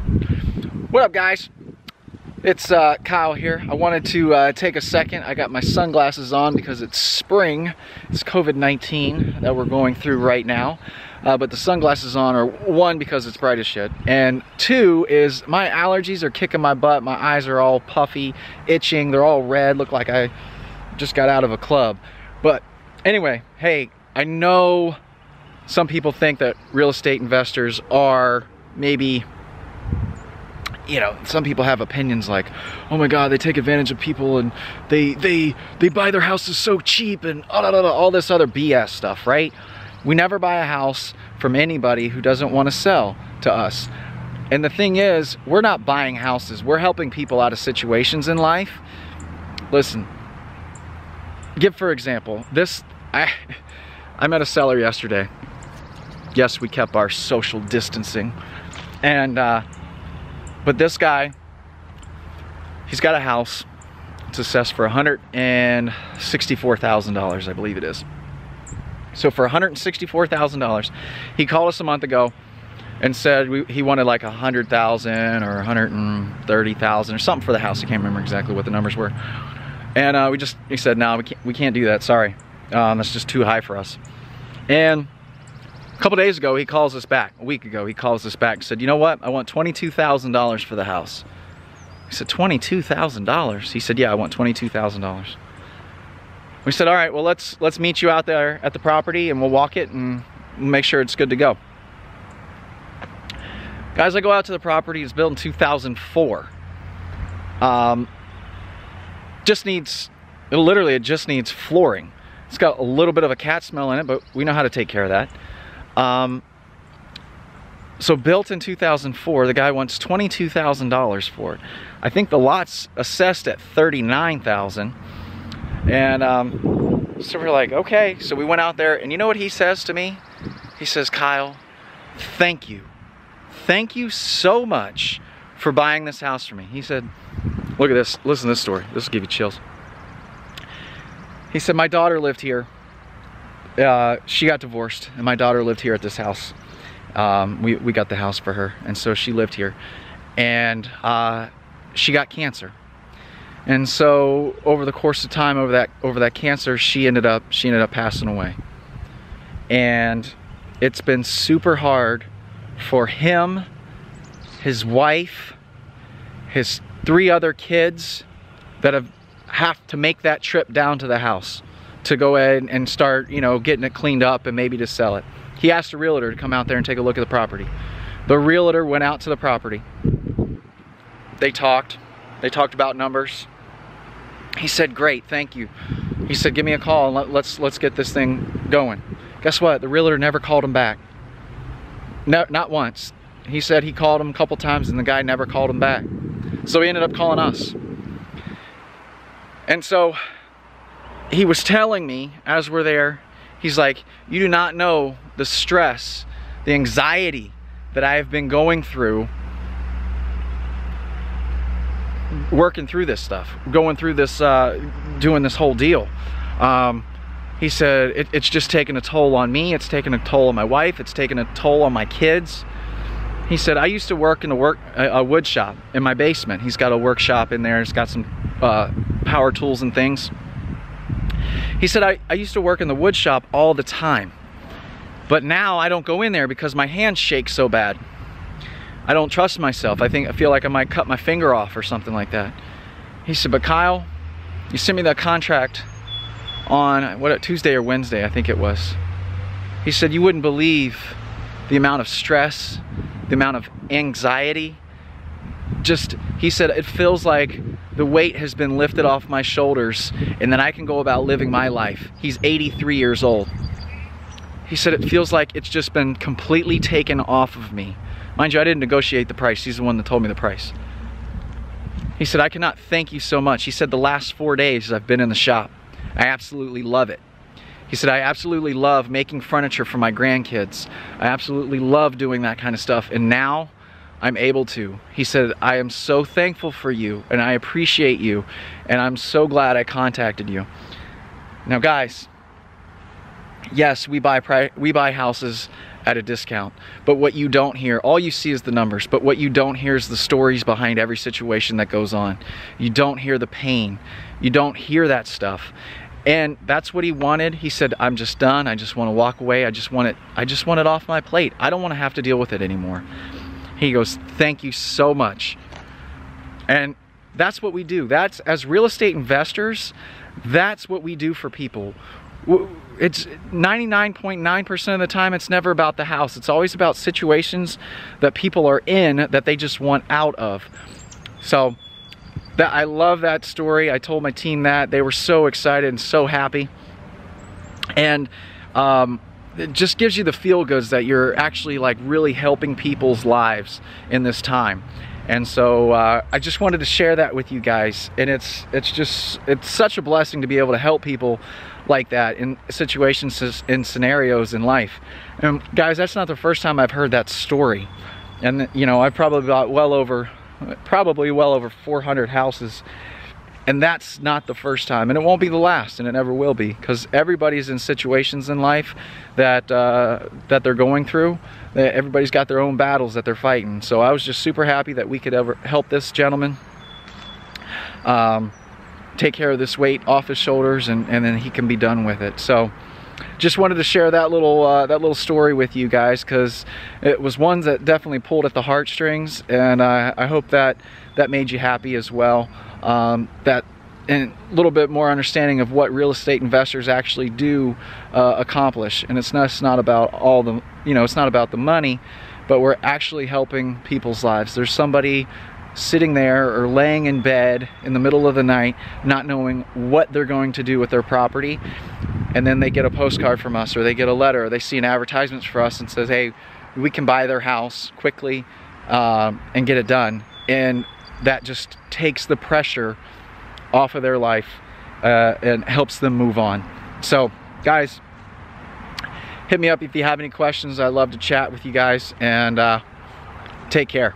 What up, guys? It's Kyle here. I wanted to take a second. I got my sunglasses on because it's spring. It's COVID-19 that we're going through right now. But the sunglasses on are, one, because it's bright as shit, and two is my allergies are kicking my butt. My eyes are all puffy, itching, they're all red, look like I just got out of a club. But anyway, hey, I know some people think that real estate investors are maybe, you know, some people have opinions like, oh my god, they take advantage of people and they buy their houses so cheap and all this other BS stuff, right? We never buy a house from anybody who doesn't want to sell to us. And the thing is, we're not buying houses. We're helping people out of situations in life. Listen, for example, I met a seller yesterday. Yes, we kept our social distancing. And, but this guy, he's got a house. It's assessed for $164,000, I believe it is. So for $164,000, he called us a month ago and said he wanted like $100,000 or $130,000 or something for the house. I can't remember exactly what the numbers were. And he said, no, we can't do that, sorry. That's just too high for us. And a couple days ago, he calls us back. A week ago, he calls us back and said, you know what? I want $22,000 for the house. We said, $22,000? He said, yeah, I want $22,000. We said, all right, well, let's meet you out there at the property and we'll walk it and make sure it's good to go. Guys, I go out to the property. It's built in 2004. It just needs flooring. It's got a little bit of a cat smell in it, but we know how to take care of that. So built in 2004, the guy wants $22,000 for it. I think the lot's assessed at $39,000. And so we're like, okay. So we went out there, and you know what he says to me? He says, Kyle, thank you. Thank you so much for buying this house for me. He said, look at this. Listen to this story. This will give you chills. He said, my daughter lived here. She got divorced, and my daughter lived here at this house. We got the house for her, and so she lived here. And she got cancer. And so over the course of time, over that cancer, she ended up passing away. And it's been super hard for him, his wife, his 3 other kids that have to make that trip down to the house to go ahead and start, you know, getting it cleaned up and maybe to sell it. He asked a realtor to come out there and take a look at the property. The realtor went out to the property. They talked about numbers. He said, great, thank you. He said, give me a call and let's get this thing going. Guess what? The realtor never called him back. No, not once. He said he called him a couple times and the guy never called him back. So he ended up calling us. And so he was telling me as we're there, he's like, you do not know the stress, the anxiety that I have been going through working through this stuff, going through this, doing this whole deal. He said, it's just taken a toll on me, it's taken a toll on my wife, it's taken a toll on my kids. He said, I used to work in a wood shop in my basement. He's got a workshop in there, it's got some power tools and things. He said, I used to work in the wood shop all the time, but now I don't go in there because my hands shake so bad. I don't trust myself. I feel like I might cut my finger off or something like that. He said, but Kyle, you sent me that contract on, Tuesday or Wednesday, I think it was. He said, you wouldn't believe the amount of stress, the amount of anxiety. He said, it feels like the weight has been lifted off my shoulders and then I can go about living my life. He's 83 years old. He said, it feels like it's just been completely taken off of me. Mind you, I didn't negotiate the price. He's the one that told me the price. He said, I cannot thank you so much. He said, the last 4 days I've been in the shop, I absolutely love it. He said, I absolutely love making furniture for my grandkids. I absolutely love doing that kind of stuff. And now I'm able to. He said, I am so thankful for you and I appreciate you. And I'm so glad I contacted you. Now guys, yes, we buy houses at a discount. But what you don't hear, all you see is the numbers, but what you don't hear is the stories behind every situation that goes on. You don't hear the pain. You don't hear that stuff. And that's what he wanted. He said, I'm just done. I just want to walk away. I just want it off my plate. I don't want to have to deal with it anymore. He goes, thank you so much. And that's what we do. That's, as real estate investors, that's what we do for people. It's 99.9% of the time, it's never about the house. It's always about situations that people are in that they just want out of. So I love that story. I told my team that. They were so excited and so happy. And it just gives you the feel goods that you're actually like really helping people's lives in this time. And so I just wanted to share that with you guys. And it's such a blessing to be able to help people like that in situations, in scenarios in life. And guys, that's not the first time I've heard that story. And you know, I've probably got well over 400 houses. And that's not the first time, and it won't be the last, and it never will be, because everybody's in situations in life that that they're going through. Everybody's got their own battles that they're fighting. So I was just super happy that we could ever help this gentleman take care of this weight off his shoulders, and then he can be done with it. So just wanted to share that little story with you guys, because it was one that definitely pulled at the heartstrings, and I hope that made you happy as well. That and a little bit more understanding of what real estate investors actually do accomplish. And it's not about all the, you know, it's not about the money, but we're actually helping people's lives. There's somebody sitting there or laying in bed in the middle of the night not knowing what they're going to do with their property, and then they get a postcard from us, or they get a letter, or they see an advertisement for us and says, hey, we can buy their house quickly and get it done. And that just takes the pressure off of their life and helps them move on. So guys, hit me up if you have any questions. I'd love to chat with you guys, and take care.